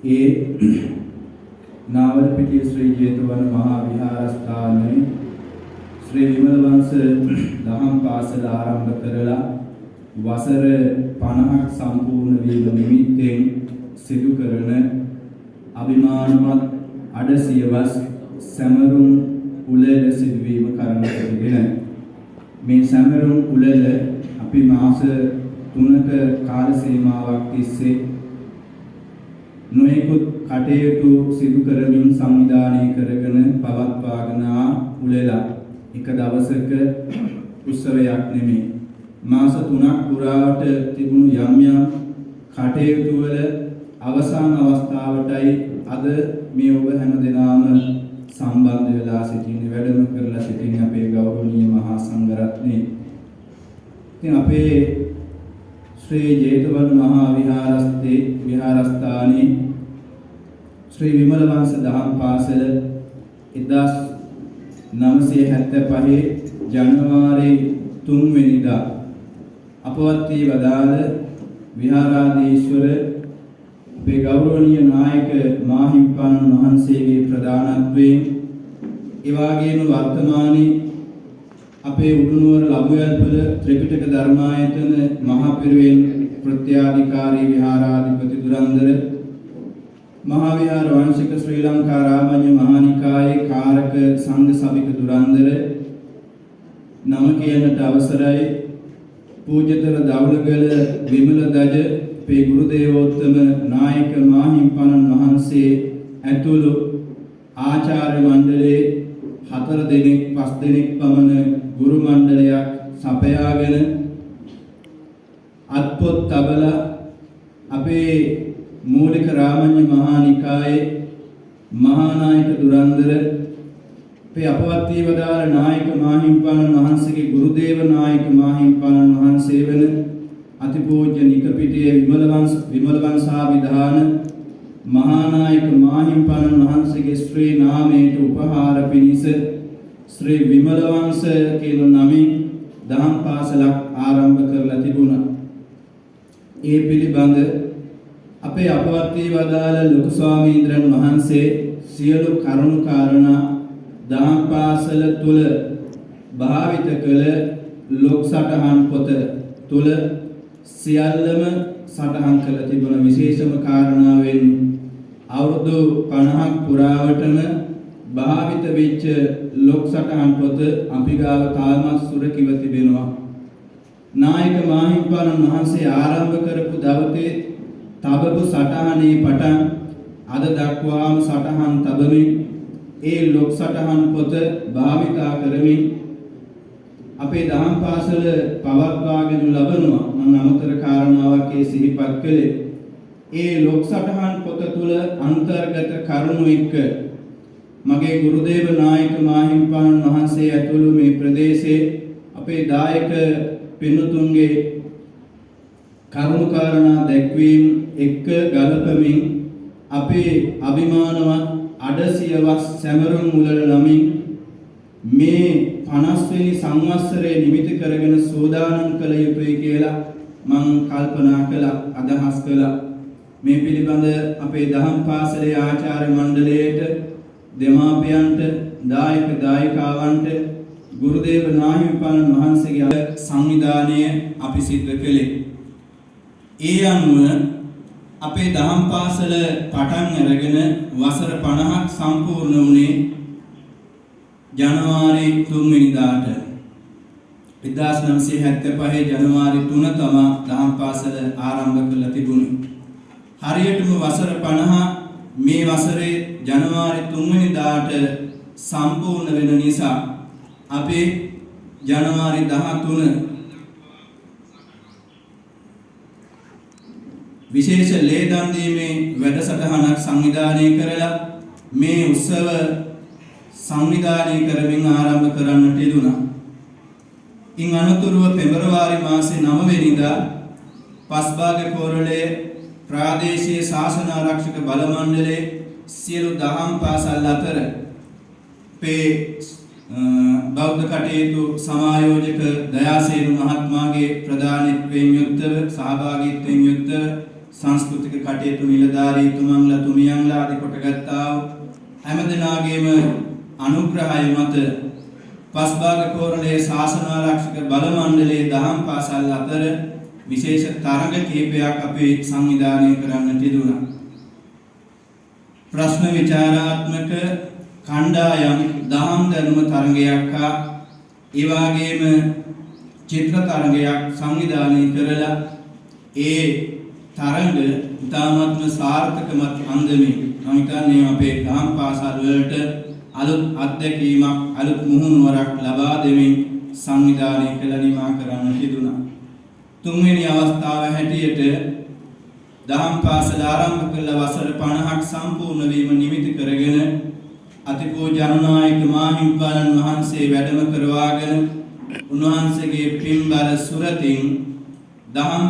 ඒ නාවලපිටිය ශ්‍රී ජේතවන මහා විහාරස්ථානයේ ශ්‍රී විමල වංශ දහම් පාසල ආරම්භ කරලා වසර 50ක් සම්පූර්ණ වීම නිමිත්තෙන් සිදු කරන අභිමානවත් අඩසියවස් සැමරුම් උළෙල සිදුවීම කරන්නට තිබෙන මේ සැමරුම් උළෙල අපි මාස 3ක කාල සීමාවක් තිස්සේ නොයෙකුත් කටයුතු සිදු කරමින් සංවිධානය කරගෙන පවත්වාගෙන උළෙලා එක දවසක උත්සවයක් නෙමෙයි මාස 3ක් පුරාවට තිබුණු යම් යම් කටයුතු වල අවසාන අවස්ථාවටයි අද මේ ඔබ හැමදෙනාම සම්බන්ධ වෙලා සිටින්නේ වැඩම කරලා සිටින්නේ අපේ ගෞරවනීය මහා සංඝරත්නයේ. ඉතින් අපේ ශ්‍රී ජේතවන මහා විහාරස්ථානයේ ශ්‍රී විමල වංශ දහම් පාසල 1975 ජනවාරි 3 වෙනිදා අපවත් වී වදාළ විහාරාධීශවර අපේ ගෞරවනීය නායක මාහිම්පාණන් වහන්සේගේ ප්‍රධානත්වයෙන් ඒ වගේම වර්තමානයේ අපේ උඩුනුවර ලබුවැල්පල ත්‍රිපිටක ධර්මායතන මහා පිරිවෙන් ප්‍රත්‍යාධිකාරී විහාරාධිපති දුරන්දර මහා විහාර වංශික ශ්‍රී ලංකා රාමඤ්ඤ මහානිකායේ කාරක සංඝ සභික දුරන්දර නම කියනට අවසරයි පූජ්‍යතර දවුලගල විමල දජ අපේ ගුරු දේවෝත්තම නායක මාහිම්පාණන් වහන්සේ ඇතුළු ආචාර්ය මණ්ඩලයේ 4 දෙනෙක් 5 දෙනෙක් පමණ ගුරු මණ්ඩලයක් සපයාගෙන අත්පොත් තබලා අපේ මූලික රාමඤ්ඤ මහානිකායේ මහානායක දුරන්දර අපේ අපවත් වී වදාළ නායක මාහිම්පාණන් වහන්සේගේ ගුරු දේව නායක මාහිම්පාණන් වහන්සේ වෙන අතිපූජ්‍ය නිකපිටියේ විමල වංශාවිධාන මහානායක මාහිම්පාණන් වහන්සේගේ ශ්‍රී නාමයට උපහාර පිණිස ශ්‍රී විමල වංශ කියන නමින් දහම් පාසලක් ආරම්භ කරලා තිබුණා. ඒ පිළිබඳ අපේ අපවත් වී වදාළ ලොකු ස්වාමීන්ද්‍රයන් වහන්සේ සියලු කරුණු කාරණා දහම් පාසල තුල භාවිත කළ ලොක් සටහන් පොත තුල සියල්ලම සටහන් කළ තිබුණ විශේෂම කාරණාවෙන් අවුරුදු 50ක් පුරාවටම භාවිත වෙච්ච ලොක් සටහන් පොත අපි ගාව තාමත් සුරකිව තිබෙනවා. නායක මාහිම්පාණන් වහන්සේ ආරම්භ කරපු දවසේ තබපු සටහනේ පටන් අද දක්වාම සටහන් තබමින් ඒ ලොක් සටහන් පොත භාවිතා කරමින් අපේ දහම් පාසල පවත්වාගෙන ලබනවා. මම අමතර කාරණාවක් ඒ සිහිපත් කළේ ඒ ලොක් සටහන් පොත තුල අන්තර්ගත කරුණු එක්ක මගේ ගුරුදේව නායක මාහිම්පාණන් වහන්සේ ඇතුළු මේ ප්‍රදේශයේ අපේ දායක පින්තුන්ගේ කරුණු කාරණා දැක්වීම එක්ක ගලපමින් අපේ අභිමානවත් අඩසියවස් සැමරුම් උළෙල නමින් මේ 50 වෙනි සංවත්සරයේ නිමිති කරගෙන සෝදානම් කළ යුතුයි කියලා මම කල්පනා කළා, අදහස් කළා. මේ පිළිබඳ අපේ දහම් පාසලේ ආචාර්ය මණ්ඩලයට, දෙමාපියන්ට, දායක දායිකාවන්ට ගුරුදේව නාහිමිපාණන් වහන්සේගේ සංවිධානය අපි සිද්ධ කළේ. ඒ අනුව අපේ දහම් පාසල පටන් අරගෙන වසර 50ක් සම්පූර්ණ වුණේ ජනවාරි 3 වෙනිදාට. 1975 ජනවාරි 3 තමයි දහම් පාසල ආරම්භ කළ තිබුණේ. හරියටම වසර 50 මේ වසරේ ජනවාරි 3 වෙනිදාට සම්පූර්ණ වෙන නිසා අපි ජනවාරි 13 විශේෂ ලේ දන් දීමේ වැඩසටහනක් සංවිධානය කරලා මේ උත්සව සංවිධානය කරමින් ආරම්භ කරන්නට යෙදුණා. ඉන් අනතුරුව පෙබරවාරි මාසේ 9 වෙනිදා පස්බාග කෝරළේ ප්‍රාදේශීය ශාසන ආරක්ෂක බල මණ්ඩලයේ සියලු දහම් පාසල් අතර අපේ බෞද්ධ කටයුතු සමායෝජක දයාසේන මහත්මයාගේ ප්‍රධානත්වයෙන් යුක්තව සහභාගීත්වයෙන් යුක්තව සංස්කෘතික කටයුතු නිලධාරීතුමන්ලා තුමියන්ලා ආදී කොටගත්තා හැමදෙනාගේම අනුග්‍රහය මත පස්භාග කෝරළේ ශාසන ආරක්ෂක බල මණ්ඩලයේ දහම් පාසල් අතර විශේෂ තරඟ කිහිපයක් අපි සංවිධානය කරන්නට යෙදුණා. ප්‍රශ්න විචාරාත්මක කණ්ඩායම් දහම් දැනුම තරඟයක් හා ඒ වගේම චිත්‍ර තරඟයක් සංවිධානය කරලා ඒ තරඟ ඉතාමත්ම සාර්ථකමත් අන්දමින් මම හිතන්නේ අපේ දහම් පාසල් වලට අලුත් අත්දැකීමක් අලුත් මුහුණුවරක් ලබා දෙමින් සංවිධානය කළ නිමා කරන්නට යෙදුණා. තුන්වෙනි අවස්ථාව හැටියට දහම් පාසල ආරම්භ කළ වසර 50ක් සම්පූර්ණ වීම නිමිති කරගෙන අතිපූජ්‍ය අනුනායක මාහිම්පාණන් වහන්සේ වැඩම කරවාගෙන උන්වහන්සේගේ පින්බර සුරතින් දහම්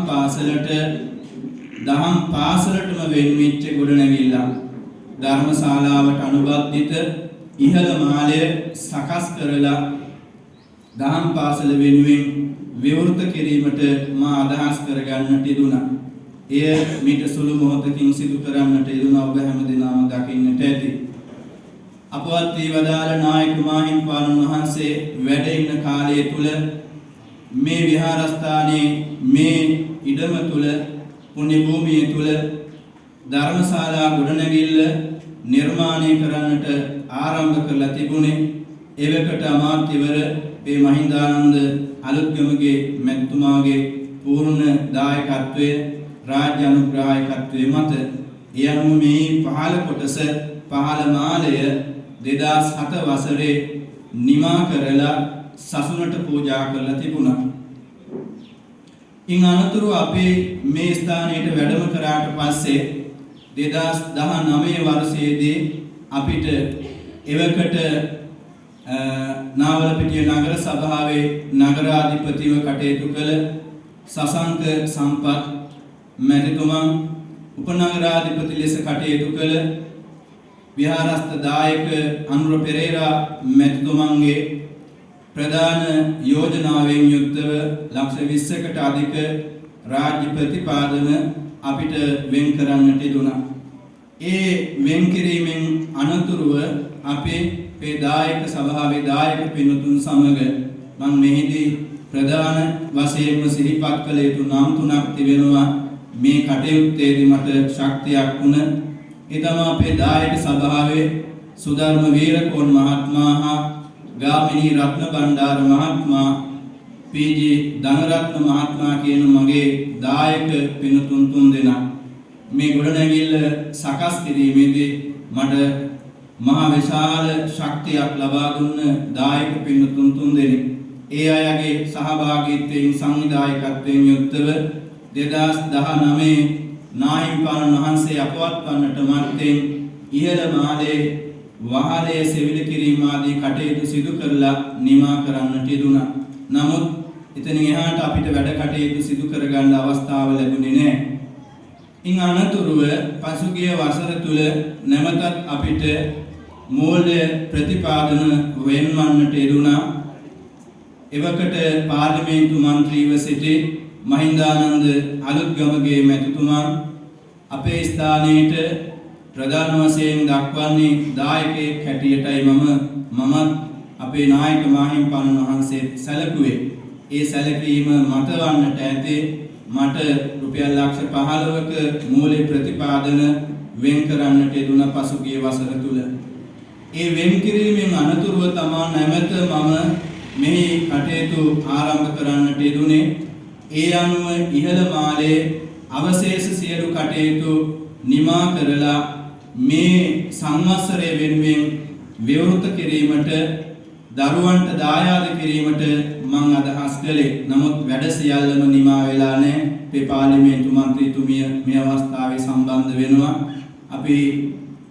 පාසලටම වෙන්වෙච්ච ගොඩනැගිල්ල ධර්මශාලාවට අනුබද්ධිත ඉහළ මාලය සකස් කරලා දහම් පාසල වෙනුවෙන් විවෘත කිරීමට මා අදහස් කරගන්නට යෙදුණා. එය මීට සුළු මොහොතකින් සිදු කරන්නට යෙදුණා. ඔබ හැමදෙනාම දකින්නට ඇති. අපවත් වී වදාළ නායක මාහිම්පාණන් වහන්සේ වැඩ ඉන්න කාලය තුල මේ විහාරස්ථානයේ මේ ඉඩම තුල පුණ්‍ය භූමිය තුල ධර්මශාලා ගොඩනැගිල්ල නිර්මාණය කරන්නට ආරම්භ කරලා තිබුණේ. එවකට අමාත්‍යවර මේ මහින්දානන්ද අලුත්ගමගේ මැතිතුමාගේ පූර්ණ දායකත්වයේ රාජ්‍ය අනුග්‍රහයකත්වයේ මත ඒ අනුව මේ පහළ කොටස පහළ මාලය 2007 වසරේ නිමා කරලා සසුනට පූජා කරලා තිබුණා. ඉන් අනතුරු අපේ මේ ස්ථානයට වැඩම කරාට පස්සේ 2019 වර්ෂයේදී අපිට එවකට නාවලපිටිය නගර සභාවේ නගරාධිපතිව කටයුතු කළ සසංක සම්පත් මැතිතුමන් උපනගරාධිපති ලෙස කටයුතු කළ විහාරස්ථ දායක අනුර පෙරේරා මැතිතුමන්ගේ ප්‍රධාන යෝජනාවෙන් යුක්තව ලක්ෂ 20කට අධික රාජ්‍ය ප්‍රතිපාදන අපිට වෙන් කරන්නට යෙදුණා. ඒ වෙන් කිරීමෙන් අනතුරුව අපේ මේ දායක සභාවේ දායක පින්තුන් සමග මම මෙහිදී ප්‍රධාන වශයෙන්ම සිහිපත් කළ යුතු නම් තුනක් තිබෙනවා. මේ කටයුත්තේදී මට ශක්තියක් වුණ ඒ තමයි අපේ දායක සභාවේ සුධර්ම වීරකෝන් මහත්මයා හා ගාමිණී රත්න බණ්ඩාර මහත්මයා පී.ජී. ධනරත්න මහත්මයා කියන මගේ දායක පින්තුන් තුන්දෙනා මේ ගොඩනැගිල්ල සකස් කිරීමේදී මට මහා විශාල ශක්තියක් ලබා දුන්න දායක පින්තුන් තුන්දෙනෙක්. ඒ අයගේ සහභාගීත්වයෙන් සංවිධායකත්වයෙන් යුක්තව 2019 නාහිම්පාණන් වහන්සේ අපවත් වන්නට මත්තෙන් ඉහළ මාලයේ වහලේ සෙවිලි කිරීම ආදී කටයුතු සිදු කරලා නිමා කරන්නට යෙදුණා. නමුත් එතනින් එහාට අපිට වැඩ කටයුතු සිදු කරගන්න අවස්ථාව ලැබුණේ නැහැ. ඉන් අනතුරුව පසුගිය වසර තුල නැවතත් අපිට මූල්‍ය ප්‍රතිපාදන වෙන්වන්නට යෙදුණා. එවකට පාර්ලිමේන්තු මන්ත්‍රීව සිටි මහින්දානන්ද අලුත්ගමගේ මැතිතුමන් අපේ ස්ථානයේට ප්‍රධාන වශයෙන් දක්වන්නේ දායකයෙක් හැටියටයි මමත් අපේ නායක මාහිම්පාණන් වහන්සේ සැලකුවේ. ඒ සැලකීම මතවන්නට ඇතේ මට රුපියල් ලක්ෂ 15ක මූල්‍ය ප්‍රතිපාදන වෙන් කරන්නට යෙදුණ පසුගිය වසර තුල. ඒ වෙන් කිරීමෙන් අනතුරුව තමා නැවත මම මෙහි කටයුතු ආරම්භ කරන්නට යෙදුනේ. ඒ අනුව ඉහළ මාලයේ අවශේෂ සියලු කටයුතු නිමා කරලා මේ සංවත්සරය වෙනුවෙන් විවෘත කිරීමට දරුවන්ට දායාද කිරීමට මම අදහස් කළේ. නමුත් වැඩ සියල්ලම නිමා වෙලා නැහැ. මේ පාර්ලිමේන්තු මන්ත්‍රීතුමිය මේ අවස්ථාවේ සම්බන්ධ වෙනවා. අපි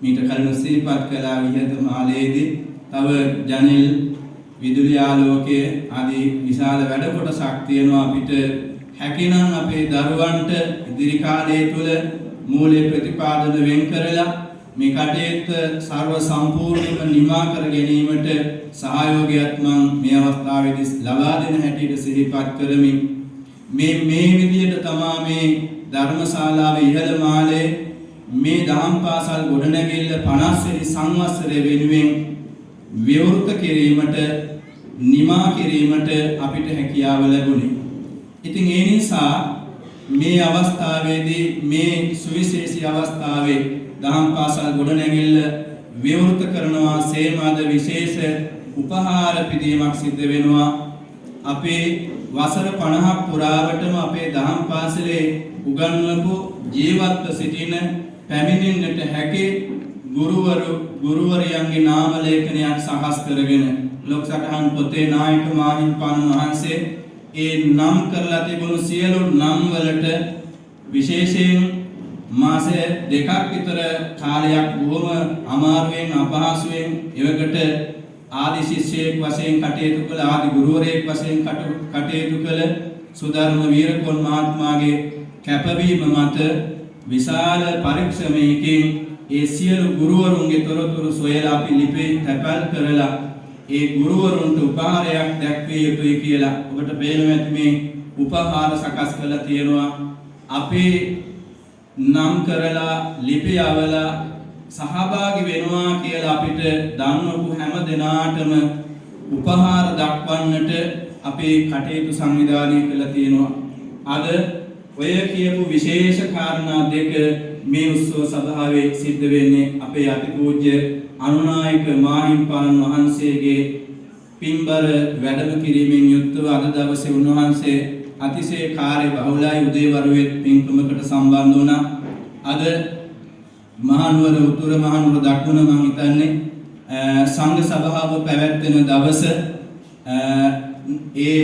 මීට කලින් සිහිපත් කළා විහිද මාලයේදී තව ජනෙල් විදුලි ආලෝකයේ ආදී විශාල වැඩ කොටසක් තියෙනවා. අපිට හැකිනම් අපේ දරුවන්ට ඉදිරි කාලය තුල මූල්‍ය ප්‍රතිපාදන වෙන් කරලා මේ කටයුත්ත සර්ව සම්පූර්ණයෙන්ම නිමා කර ගැනීමට සහයෝගයක් මම මේ අවස්ථාවේදී ලබා දෙන හැටියට සිහිපත් කරමින් මේ විදියට තමයි මේ ධර්මශාලාවේ ඉහළ මාලේ මේ දහම් පාසල් ගොඩනැගිල්ල 50 වෙනි සංවත්සරය වෙනුවෙන් විවෘත කිරීමට නිමා කිරීමට අපිට හැකියාව ලැබුණේ. ඉතින් ඒ නිසා මේ අවස්ථාවේදී මේ සුවිශේෂී අවස්ථාවේ දහම් පාසල් ගොඩනැගිල්ල විවෘත කරනවා සේමාද විශේෂ උපහාර පිදීමක් සිද්ධ වෙනවා. අපේ වසර 50ක් පුරාවටම අපේ දහම් පාසලේ උගන්වපු ජීවත්ව සිටින පැමිණෙන්නට හැකි ගුරුවරයන්ගේ නාම ලේඛනයක් සකස් කරගෙන ලොක් සටහන් පොතේ නායක මාහිම්පාණන් වහන්සේ ඒ නම් කරලා තිබුණු සියලු නම් වලට විශේෂයෙන් මාස දෙකක් විතර කාලයක් බොහොම අමාරුවෙන් අපහසුයෙන් එවකට ආදි ශිෂ්‍යයෙක් වශයෙන් කටයුතු කළ ආදි ගුරුවරයෙක් වශයෙන් කටයුතු කළ සුධර්ම වීරකෝන් මහත්මයාගේ කැපවීම මත විශාල පරිශ්‍රමයකින් ඒ සියලු ගුරුවරුන්ගේ තොරතුරු සොයලා අපි ලිපි තැපැල් කරලා ඒ ගුරුවරුන්ට උපහාරයක් දැක්විය යුතුයි කියලා ඔබට පේනවා ඇති මේ උපහාර සකස් කරලා තියෙනවා. අපේ නම් කරලා ලිපි අවලා සහභාගී වෙනවා කියලා අපිට දන්වපු හැම දෙනාටම උපහාර දක්වන්නට අපේ කටයුතු සංවිධානය කළා තියෙනවා. අද ඔය කියපු විශේෂ කාරණා දෙක මේ උත්සව සභාවේ සිද්ධ වෙන්නේ අපේ අතිපූජ්‍ය අනුනායක මාහිම්පාණන් වහන්සේගේ පින්බර වැඩම කිරීමෙන් යුක්තව අද දවසේ උන්වහන්සේ අතිශය කාර්ය බහුලයි උදේවරුවේ පින්කමකට සම්බන්ධ වුණා. අද මහනුවර උතුර මහනුවර දකුණ මම හිතන්නේ සංඝ සභාව පැවැත්වෙන දවස ඒ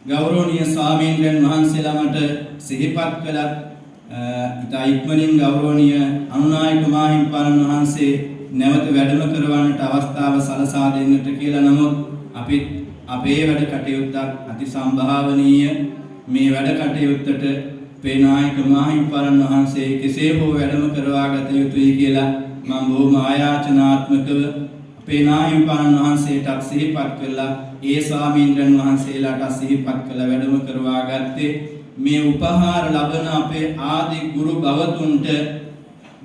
ගෞරවනීය ස්වාමීන් වහන්සේලා මට සිහිපත් කළත් ඉතා ඉක්මනින් ගෞරවනීය අනුනායක මාහිම්පාණන් වහන්සේ නැවත වැඩම කරවන්නට අවස්ථාව සලසා දෙන්නට කියලා. නමුත් අපි අපේ වැඩ කටයුත්තක් අති සම්භාවනීය මේ වැඩ කටයුත්තට අපේ නායක මාහිම්පාණන් වහන්සේ කෙසේ හෝ වැඩම කරවා ගත යුතුයි කියලා මම බොහොම ආයාචනාත්මකව අපේ නාහිම්පාණන් වහන්සේට සිහිපත් කළා. ඒ ස්වාමීන්ද්‍රයන් වහන්සේලාට සිහිපත් කළ වැඩම කරවා ගත්තේ මේ උපහාර ලබන අපේ ආදි ගුරු භවතුන්ට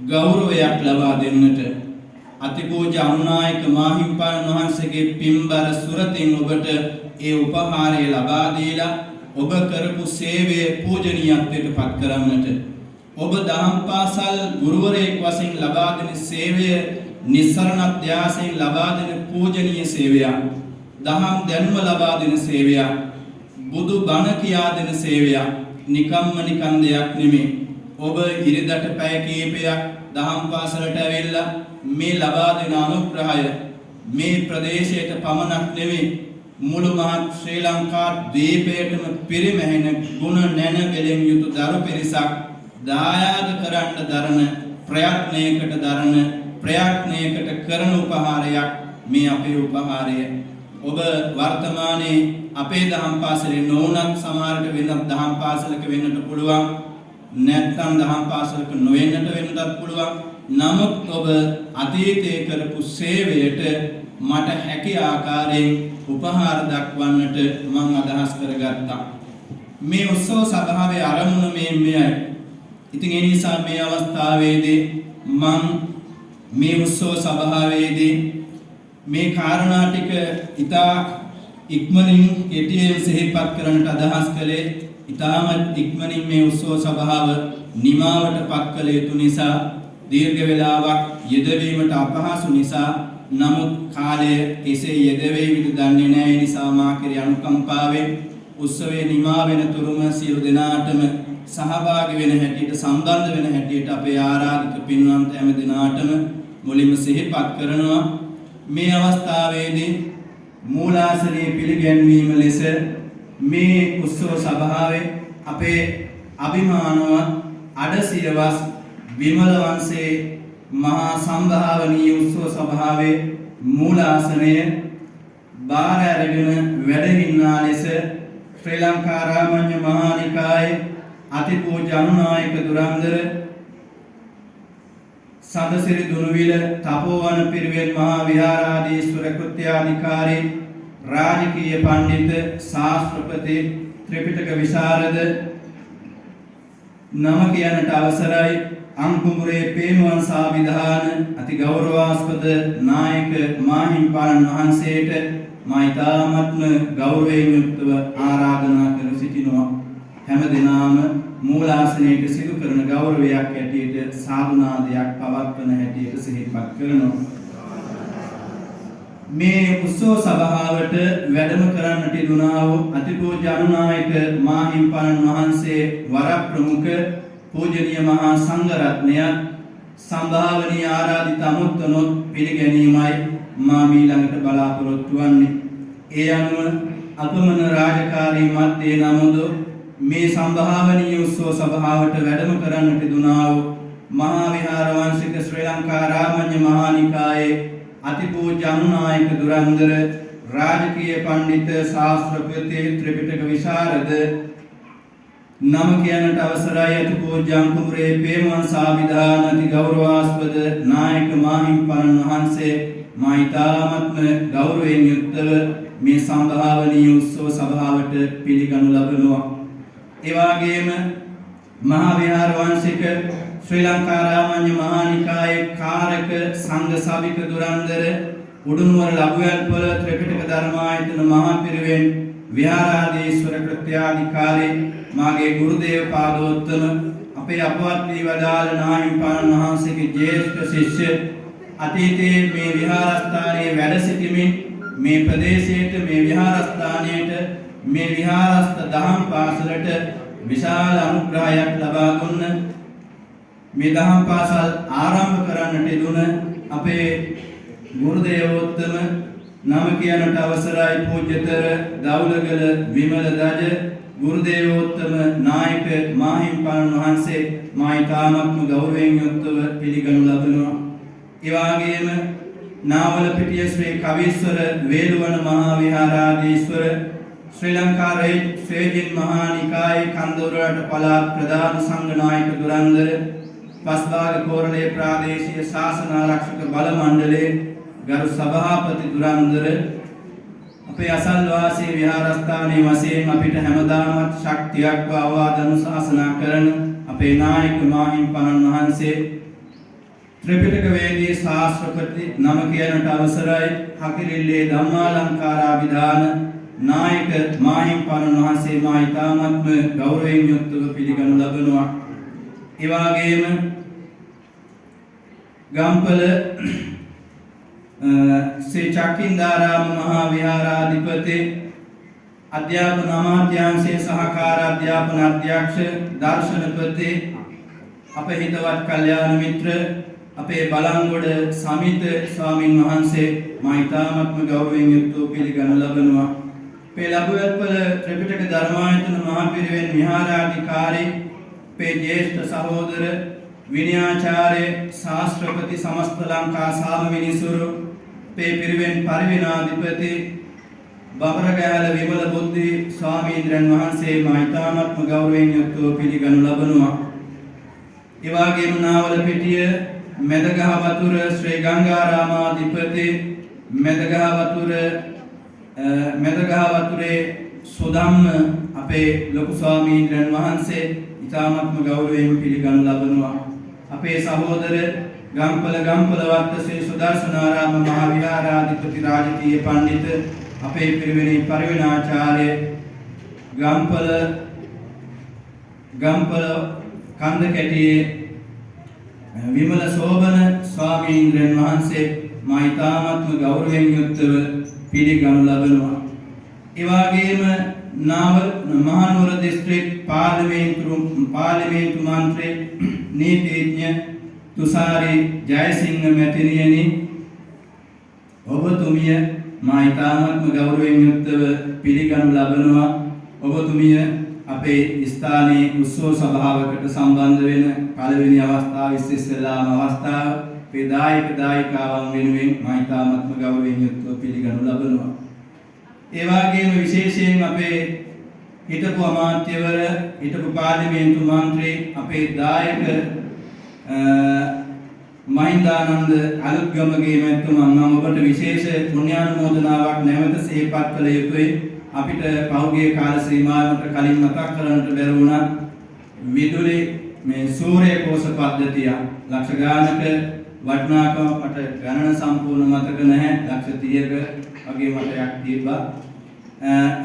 ගෞරවයක් ලබා දෙන්නට. අතිපූජ්‍ය අනුනායක මාහිම්පාණන් වහන්සේගේ පින්බර සුරතින් ඔබට ඒ උපහාරය ලබා දීලා ඔබ කරපු සේවය පූජනීයත්වයට පත් කරන්නට, ඔබ දහම් පාසල් ගුරුවරයෙක් වශයෙන් ලබා දෙන සේවය නිස්සරණ අධ්‍යාසයෙන් ලබා දෙන පූජනීය සේවයක්, දහම් දැනුම ලබා දෙන සේවයක්, බුදු බණ කියා දෙන සේවයක්, නිකම්ම නිකන් දෙයක් නෙමෙයි. ඔබ ඉරිදට පැය කීපයක් දහම් පාසලට ඇවිල්ලා මේ ලබා දෙන අනුග්‍රහය මේ ප්‍රදේශයට පමණක් නෙමෙයි මුළු මහත් ශ්‍රී ලංකා ද්වීපයටම පිරිමැහෙන ගුණ නැන බෙලෙන් යුතු දරු පිරිසක් දායාද කරන්න දරන ප්‍රයත්නයකට කරන උපහාරයක් මේ අපේ උපහාරය. ඔබ වර්තමානයේ අපේ දහම් පාසලේ නොවුනත් සමහරට වෙනත් දහම් පාසලක වෙන්නට පුළුවන්, නැත්නම් දහම් පාසලක නොවෙන්නට වෙන්නත් පුළුවන්. නමුත් ඔබ අතීතයේ කරපු සේවයට මට හැකි ආකාරයෙන් උපහාර දක්වන්නට මම අදහස් කරගත්තා. මේ උත්සව සභාවේ ආරම්භන මෙයයි. ඉතින් ඒ නිසා මේ අවස්ථාවේදී මම මේ උත්සව සභාවේදී මේ කාරණා ටික ඉතා ඉක්මනින් කෙටියෙන් සිහිපත් කරන්නට අදහස් කළේ. ඉතාම ඉක්මනින් මේ උත්සව සභාව නිමාවට පත් කළ යුතු නිසා, දීර්ඝ වේලාවක් යෙදවීමට අපහසු නිසා, නමුත් කාලය කෙසේ යෙදවෙයිද දන්නේ නැහැ. ඒ නිසා මා කෙරෙහි අනුකම්පාවෙන් උත්සවයේ නිමා වෙන තුරුම සියලු දෙනාටම සහභාගී වෙන හැටියට, සම්බන්ධ වෙන හැටියට අපේ ආරාධිත පින්වන්ත හැම දෙනාටම මුලින්ම සිහිපත් කරනවා. මේ අවස්ථාවේදී මූලාසනයේ පිළිගැන්වීම ලෙස මේ උත්සව සභාවේ අපේ අභිමානවත් අඩසියවස් විමල වංශයේ මහා සම්භාවනීය උත්සව සභාවේ මූලාසනය බාර අරගෙන වැඩහින්නා ලෙස ශ්‍රී ලංකා රාමඤ්ඤ මහා නිකායේ අතිපූජ්‍ය අනුනායක දුරන්දර සදසිරි දුනුවිල තපෝවන පිරිවෙන් මහා විහාරාධීශ්වර කෘත්‍යාධිකාරී රාජකීය පඬිත ශාස්ත්‍රපති ත්‍රිපිටක විශාරද නම කියනට අවසරයි අංකුමුරේ පේනුවන් සාවිධාන අති ගෞරවාස්පද නායක මාහිම්පාණන් වහන්සේට මා ඉතාමත්ම ගෞරවයෙන් යුක්තව ආරාධනා කර සිටිනවා. හැම දිනම මූලාසනයේ සිදු කරන ගෞරවයක් ඇටියට සාදුනාදයක් පවත්වන හැටියට සිහිපත් කරනවා. මේ උත්සව සභාවට වැඩම කරන්නට යෙදුණා වූ අතිපූජ්‍ය අනුනායක මාහිම්පාණන් වහන්සේ වරප්‍රමුඛ පූජනීය මහා සංඝරත්නයත් සම්භාවනීය ආරාධිත අමුත්තනොත් පිළිගැනීමයි මා ඊළඟට බලාපොරොත්තු වන්නේ. ඒ අනුව අපමණ රාජකාරී මැද්දේ නමුදු මේ සම්භාවනීය උත්සව සභාවට වැඩම කරන්නට යෙදුණා වූ මහා විහාර වංශික ශ්‍රී ලංකා රාමඤ්ඤ මහානිකායේ අතිපූජ්‍ය අනුනායක දුරන්දර රාජකීය පඬිත ශාස්ත්‍රපති ත්‍රිපිටක විශාරද නම කියනට අවසරයි අතිපූජ්‍ය අංකුමුරේ පේමුවන් සාවිධාන අති ගෞරවාස්පද නායක මාහිම්පාණන් වහන්සේ මා ඉතාමත්ම ගෞරවයෙන් යුක්තව මේ සම්භාවනීය උත්සව සභාවට පිළිගනු ලබනවා. ඒ වගේම මහා විහාර වංශික ශ්‍රී ලංකා රාමඤ්ඤ මහානිකායේ කාරක සංඝ සභික දුරන්දර උඩුනුවර ලබුවැල්පොළ ත්‍රිපිටක ධර්මායතන මහා පිරිවෙන් විහාරාධීශ්වර කෘත්‍යාධිකාරී මාගේ ගුරුදේව පාදෝත්තම අපේ අපවත් වී වදාළ නාහිම්පාණන් වහන්සේගේ ජ්‍යෙෂ්ඨ ශිෂ්‍ය අතීතයේ මේ විහාරස්ථානයේ වැඩ සිටිමින් මේ ප්‍රදේශයට මේ විහාරස්ථානයට මේ විහාරස්ථ දහම් පාසලට විශාල අනුග්‍රහයක් ලබා දුන්න මේ දහම් පාසල් ආරම්භ කරන්නට යෙදුන අපේ ගුරුදේවෝත්තම නම කියනට අවසරයි පූජ්‍යතර දවුලගල විමල දජ ගුරුදේවෝත්තම නායක මාහිම්පාණන් වහන්සේ මා ඉතාමත්ම ගෞරවයෙන් යුක්තව පිළිගනු ලබනවා. ඒ වගේම නාවලපිටිය ශ්‍රී කවීශ්වර වේළුවන මහා විහාරාධීශ්වර ශ්‍රී ලංකා රේජින් මහානිකායේ කන්දෝරට පළාත් ප්‍රධාන සංඝ නායක දුරන්දර පස්භාග කෝරළේ ප්‍රාදේශීය ශාසන ආරක්ෂක බල මණ්ඩලයේ ගරු සභාපති දුරන්දර අපේ අසල්වාසී විහාරස්ථානයේ වශයෙන් අපිට හැමදාමත් ශක්තියක් අවවාද අනුශාසනා කරන අපේ නායක මාහිම්පාණන් වහන්සේ ත්‍රිපිටක වේදී ශාස්ත්‍රපති නම කියනට අවසරයි හකිරිල්ලේ ධම්මාලංකාරාභිධාන නායක මාහිම්පාණන් වහන්සේ මා ඉතාමත්ම ගෞරවයෙන් යුක්තව පිළිගනු ලබනවා. ඒ වගේම ගම්පල ශ්‍රී චක්කින්දාරාම මහා විහාරාධිපති අධ්‍යාපන අමාත්‍යාංශයේ සහකාර අධ්‍යාපන අධ්‍යක්ෂ දර්ශනපති අපේ හිතවත් කල්යාණ මිත්‍ර අපේ බලංගොඩ සමිත ස්වාමින් වහන්සේ මා ඉතාමත්ම ගෞරවයෙන් යුක්තව පිළිගනු ලබනවා. අපේ ලබුවැල්පොළ ත්‍රිපිටක ධර්මායතන මහා පිරිවෙන් විහාරාධිකාරී අපේ ජ්‍යෙෂ්ඨ සහෝදර විනයාචාර්ය ශාස්ත්‍රපති සමස්ත ලංකා සාම මිනිසුරු අපේ පිරිවෙන් පරිවිනාධිපති බබරගෑල විමල බුද්ධි ස්වාමීන්ද්‍රයන් වහන්සේ මා ඉතාමත්ම ගෞරවයෙන් යුක්තව පිළිගනු ලබනවා. ඒ වගේම නාවලපිටිය මෙදගහ වතුර ශ්‍රී ගංගාරාමාධිපති මෙදගහ වතුරේ සුදම්ම අපේ ලොකු ස්වාමීන්ද්‍රයන් වහන්සේ ඉතාමත්ම ගෞරවයෙන් පිළිගනු ලබනවා. අපේ සහෝදර ගම්පල වත්ත ශ්‍රී සුදර්ශනාරාම මහා විහාරාධිපති රාජකීය පඬිත අපේ පිරිවෙනේ පරිවිනාචාර්ය ගම්පල කන්ද කැටියේ විමල සෝබන ස්වාමීන්ද්‍රයන් වහන්සේ මා ඉතාමත්ම ගෞරවයෙන් යුක්තව පිළිගනු ලබනවා. ඒ වගේම මහනුවර දිස්ත්‍රික් පාර්ලිමේන්තු මන්ත්‍රී නීතිඥ තුෂාරි ජයසිංහ මැතිණියනි ඔබතුමිය මා ඉතාමත්ම ගෞරවයෙන් යුක්තව පිළිගනු ලබනවා. ඔබතුමිය අපේ ස්ථානයේ උත්සව සභාවකට සම්බන්ධ වෙන පළවෙනි අවස්ථාව ඉස්සෙල්ලාම අවස්ථාව අපේ දායකාවන් වෙනුවෙන් මා ඉතාමත්ම ගෞරවයෙන් යුක්තව පිළිගනු ලබනවා. ඒ වගේම විශේෂයෙන් අපේ හිටපු අමාත්‍යවර හිටපු පාර්ලිමේන්තු මන්ත්‍රී අපේ දායක මහින්දානන්ද අලුත්ගමගේ මැතිතුමන් නම් ඔබට විශේෂ පුණ්‍යානුමෝදනාවක් නැවත සිහිපත් කළ යුතුයි. අපිට පහුගිය කාල සීමාවට කලින් මතක් කරන්නට බැරි වුණා. විදුලි මේ සූර්ය කෝෂ පද්ධතිය ලක්ෂ ගානක වටිනාකම මට ගණන සම්පූර්ණ මතක නැහැ. ලක්ෂ 30ක වගේ මතයක් තිබ්බා.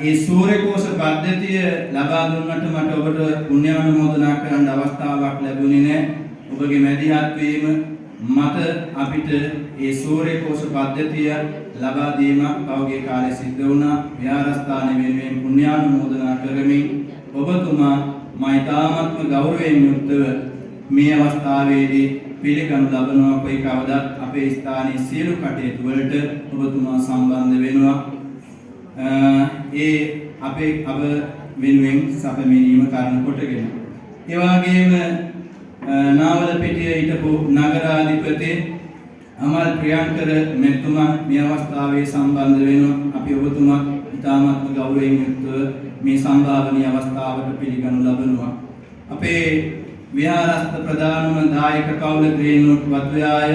ඒ සූර්ය කෝෂ පද්ධතිය ලබා දුන්නට මට ඔබට පුණ්‍යානුමෝදනා කරන්න අවස්ථාවක් ලැබුණේ නැහැ. ඔබගේ මැදිහත් වීම මත අපිට ඒ සූර්ය කෝෂ පද්ධතිය ලබා දීම පෞගේ කාලේ සිද්ධ වුණා. විහාරස්ථාන වෙනුවෙන් පුණ්‍යානුමෝදනා කරමින් ඔබතුමා මෛතාමත්ම ගෞරවයෙන් යුක්තව මේ අවස්ථාවේදී පිළිගනු ලබනවා. කොයි කවදත් අපේ ස්ථානයේ සියලු කටයුතු වලට ඔබතුමා සම්බන්ධ වෙනවා. ඒ අපේ අබ වෙනුවෙන් සපමීනීම කරන කොටගෙන ඒ වගේම නාවලපිටිය හිටපු නගරාධිපති අමල් ප්‍රියංකර මෙතුමා මේ අවස්ථාවේ සම්බන්ධ වෙනවා. අපි ඔබතුමා ඉතාමත්ම ගෞරවයෙන් යුක්තව මේ සම්භාවනීය අවස්ථාවට පිළිගනු ලබනවා. අපේ විහාරස්ථ ප්‍රධානම දායක කවුල ග්‍රේනෝට් වතුයාය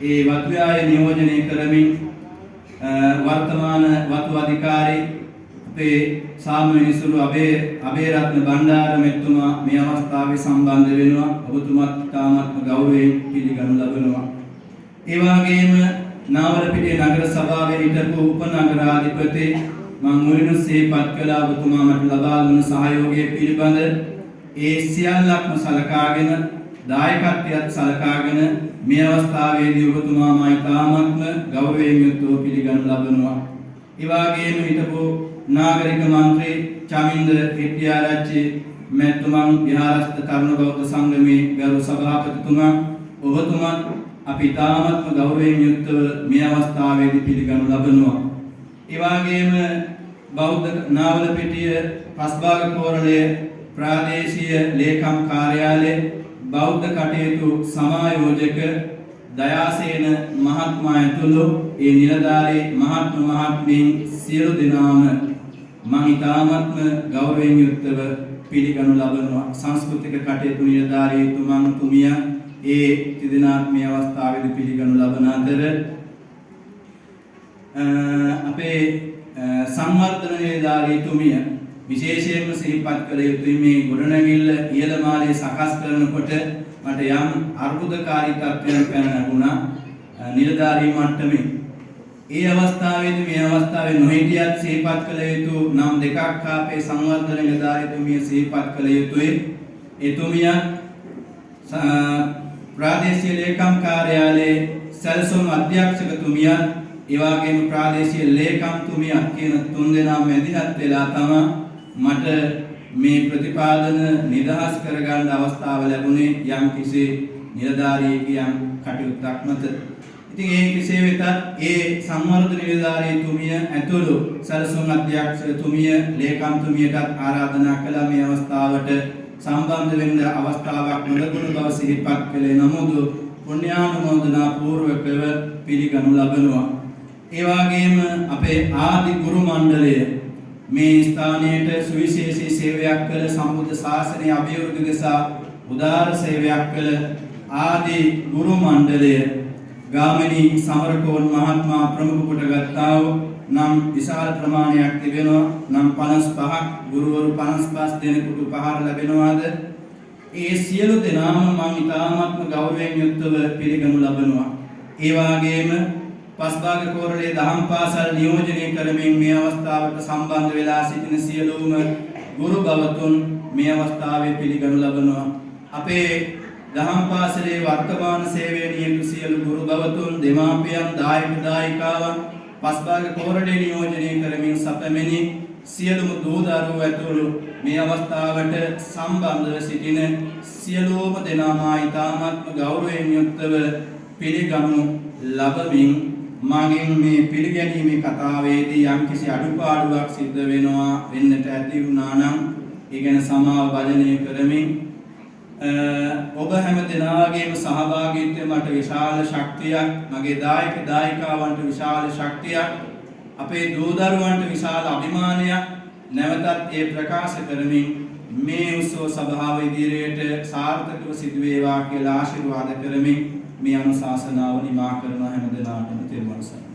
ඒ වතුයාය නියෝජනය කරමින් වර්තමාන වතු අධිකාරී අපේ සාමවෙනිසුරු අබේරත්න බණ්ඩාර මෙතුමා මේ අවස්ථාවේ සම්බන්ධ වෙනවා. ඔබතුමාත් ඉතාමත්ම ගෞරවයෙන් පිළිගනු ලබනවා. ඒ වගේම නාවලපිටිය නගර සභාවේ හිටපු උපනගරාධිපති මම මුලින්ම සිහිපත් කළා ඔබතුමා මට ලබා දුන්න සහයෝගය පිළිබඳ ඒ සියල්ලක්ම සලකාගෙන දායකත්වයට සලකාගෙන මේ අවස්ථාවේදී ඔබතුමා මා ඉතාමත්ම ගෞරවයෙන් යුක්තව පිළිගනු ලබනවා. ඒ වගේම හිටපු නාගරික මන්ත්‍රී චමින්ද හෙට්ටිආරච්චි මෙතුමන් විහාරස්ථ තරුණ බෞද්ධ සංගමේ ගරු සභාපතිතුමා ඔබතුමා අපි ඉතාමත්ම ගෞරවයෙන් යුක්තව මේ අවස්ථාවේදී පිළිගනු ලබනවා. ඒ වගේම බෞද්ධ නාවලපිටිය පස්භාග කෝරළයේ ප්‍රාදේශීය ලේකම් කාර්යාලයේ බෞද්ධ කටයුතු සමායෝජක දයාසේන මහත්මයා ඇතුළු ඒ නිලධාරී මහත්ම මහත්මීන් සියලු දෙනාම මම ඉතාමත්ම ගෞරවයෙන් යුක්තව පිළිගනු ලබනවා. සංස්කෘතික කටයුතු නිලධාරී තුමන් තුමිය ඒ තිදෙනාත් මේ අවස්ථාවේදී පිළිගනු ලබන අතර අපේ සංවර්ධන නිලධාරී තුමිය විශේෂයෙන්ම සිහිපත් කළ යුතුයි. මේ ගොඩනැගිල්ල ඉහළ මාලයේ සකස් කරනකොට මට යම් අර්බුදකාරී තත්ත්වයන් පැන නැගුණා නිලධාරී මට්ටමේ. ඒ අවස්ථාවේදී මේ අවස්ථාවේ නොහිටියත් සිහිපත් කළ යුතු නම් දෙකක් අපේ සංවර්ධන නිලධාරී තුමිය සිහිපත් කළ යුතුයි. එතුමිය ප්‍රාදේශීය ලේකම් කාර්යාලයේ සැලසුම් අධ්‍යක්ෂකතුමිය ඒ වගේම ප්‍රාදේශීය ලේකම්තුමිය කියන තුන්දෙනා මැදිහත් වෙලා තමයි මට මේ ප්‍රතිපාදන නිදහස් කරගන්න අවස්ථාව ලැබුණේ යම් කිසි නිලධාරියෙකුගේ යම් කටයුත්තක් මත. ඉතින් ඒ කෙසේ වෙතත් ඒ සංවර්ධන නිලධාරිතුමිය ඇතුළු සැලසුම් අධ්‍යක්ෂකතුමිය ලේකම්තුමියටත් ආරාධනා කළා මේ අවස්ථාවට සම්බන්ධ වෙන්න අවස්ථාවක් නොලැබුණු බව සිහිපත් කළේ. නමුත් පුණ්‍යානුමෝදනා පූර්වකව පිළිගනු ලබනවා. ඒ වගේම අපේ ආදි ගුරු මණ්ඩලය මේ ස්ථානයට සුවිශේෂී සේවයක් කළ සම්බුද්ධ ශාසනය අභිවෘද්ධිය සහ උදාර සේවයක් කළ ආදි ගුරු මණ්ඩලය ගාමිණී සමරකෝන් මහත්මයා ප්‍රමුඛ කොට ගත්තා වූ නම් විශාල ප්‍රමාණයක් තිබෙනවා. නම් 55ක් ගුරුවරු 55 දෙනෙකුට උපහාර ලැබෙනවාද? ඒ සියලු දෙනාම මම ඉතාමත්ම ගෞරවයෙන් යුක්තව පිළිගනු ලබනවා. ඒ වගේම පස්භාග කෝරළේ දහම් පාසල් නියෝජනය කරමින් මේ අවස්ථාවට සම්බන්ධ වෙලා සිටින සියලුම ගුරු බවතුන් මේ අවස්ථාවේ පිළිගනු ලබනවා. අපේ දහම් පාසලේ වර්තමාන සේවයේ නියුතු සියලු ගුරු බවතුන් දෙමාපියන් දායක දායිකාවන් පස්භාග කෝරළේ නියෝජනය කරමින් සපමෙනි සියලුම දූ දරුවෝ ඇතුළු මේ අවස්ථාවට සම්බන්ධව සිටින සියලුම දෙනා මා ඉතාමත්ම ගෞරවයෙන් යුක්තව පිළිගනු ලබමින් මගෙන් මේ පිළිගැනීමේ කතාවේදී යම්කිසි අඩුපාඩුවක් සිද්ධ වෙන්නට ඇති වුණා නම් ඒ ගැන සමාව භජනය කරමින් ඔබ හැම දෙනාගේම සහභාගීත්වය මට විශාල ශක්තියක්, මගේ දායක දායිකාවන්ට විශාල ශක්තියක්, අපේ දූ දරුවන්ට විශාල අභිමානයක් නැවතත් ඒ ප්‍රකාශ කරමින් මේ උත්සව සභාව ඉදිරියට සාර්ථකව සිදු වේවා කියලා ආශිර්වාද කරමින් මේ අනුශාසනාව නිමා කරන හැම දිනකටම තෙරුවන් සරණයි.